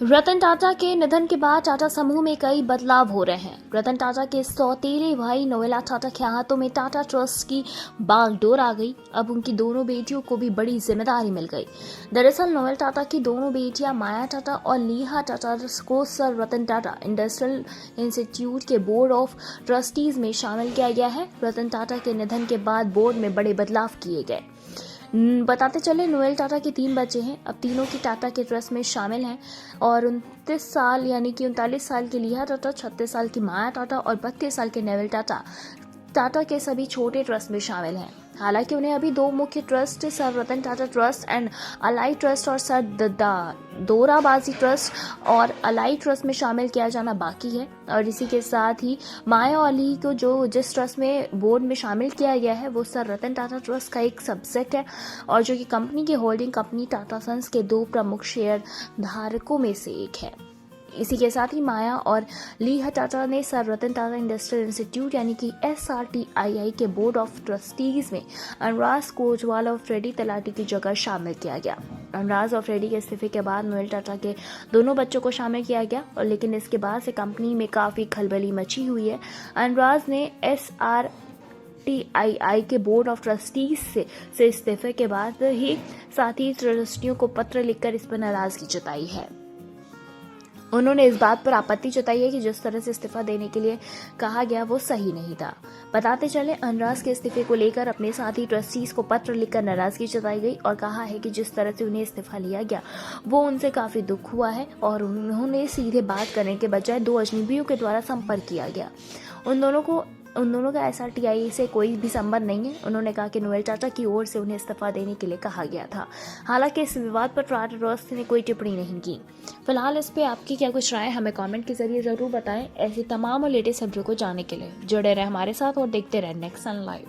रतन टाटा के निधन के बाद टाटा समूह में कई बदलाव हो रहे हैं। रतन टाटा के सौतेले भाई नोएला टाटा के हाथों में टाटा ट्रस्ट की बागडोर आ गई। अब उनकी दोनों बेटियों को भी बड़ी जिम्मेदारी मिल गई। दरअसल नोएल टाटा की दोनों बेटियां माया टाटा और लीहा टाटा को sir Ratan Tata industrial institute के बोर्ड ऑफ ट्रस्टीज में शामिल किया गया है। रतन टाटा के निधन के बाद बोर्ड में बड़े बदलाव किए गए। बताते चले, नोएल टाटा के 3 बच्चे हैं। अब तीनों की टाटा के ट्रस्ट में शामिल हैं और 29 साल यानी कि 39 साल की लीहा टाटा, 36 साल की माया टाटा और 32 साल के नेविल टाटा टाटा के सभी छोटे ट्रस्ट में शामिल हैं। हालांकि उन्हें अभी 2 मुख्य trust, sir Ratan Tata trust and allied trust और सर दोराबाजी ट्रस्ट और अलाई ट्रस्ट में शामिल किया जाना बाकी है। और इसी के साथ ही माया और ली को जिस ट्रस्ट में बोर्ड में शामिल किया गया है वो सर रतन टाटा ट्रस्ट का एक सबसेट है और जो कि कंपनी की होल्डिंग कंपनी टाटा सन्स के 2 प्रमुख शेयर धारकों में से एक है। इसी के साथ ही माया और लीहा टाटा ने sir Ratan Tata industrial institute यानी कि SRTII के बोर्ड ऑफ ट्रस्टीज में अनुराग कोटवाल और फ्रेडी तलाटी की जगह शामिल किया गया। अनुराग और फ्रेडी के इस्तीफे के बाद नोएल टाटा के दोनों बच्चों को शामिल किया गया और लेकिन इसके बाद से कंपनी में काफी खलबली मची हुई है। अनुराग ने SRTII के बोर्ड ऑफ ट्रस्टीज से इस्तीफे के बाद ही साथ ही ट्रस्टियों को पत्र लिखकर इस पर नाराजगी जताई है। उन्होंने इस बात पर आपत्ति जताई है कि जिस तरह से इस्तीफा देने के लिए कहा गया वो सही नहीं था। बताते चले, अनुराग के इस्तीफे को लेकर अपने साथी ट्रस्टीज को पत्र लिखकर नाराजगी जताई गई और कहा है कि जिस तरह से उन्हें इस्तीफा लिया गया वो उनसे काफी दुख हुआ है और उन्होंने सीधे बात करने के बजाय 2 अजनबियों के द्वारा संपर्क किया गया। उन दोनों का SRTII से कोई भी संबंध नहीं है। उन्होंने कहा कि नोएल टाटा की ओर से उन्हें इस्तीफा देने के लिए कहा गया था। हालांकि इस विवाद पर टाटा ट्रस्ट ने कोई टिप्पणी नहीं की। फिलहाल इस पे आपकी क्या कुछ राय हमें कमेंट के जरिए जरूर बताएं। ऐसी तमाम और लेटेस्ट खबरों को जानने के लिए जुड़े रहे हमारे साथ और देखते रहे नेक्स्ट सन लाइव।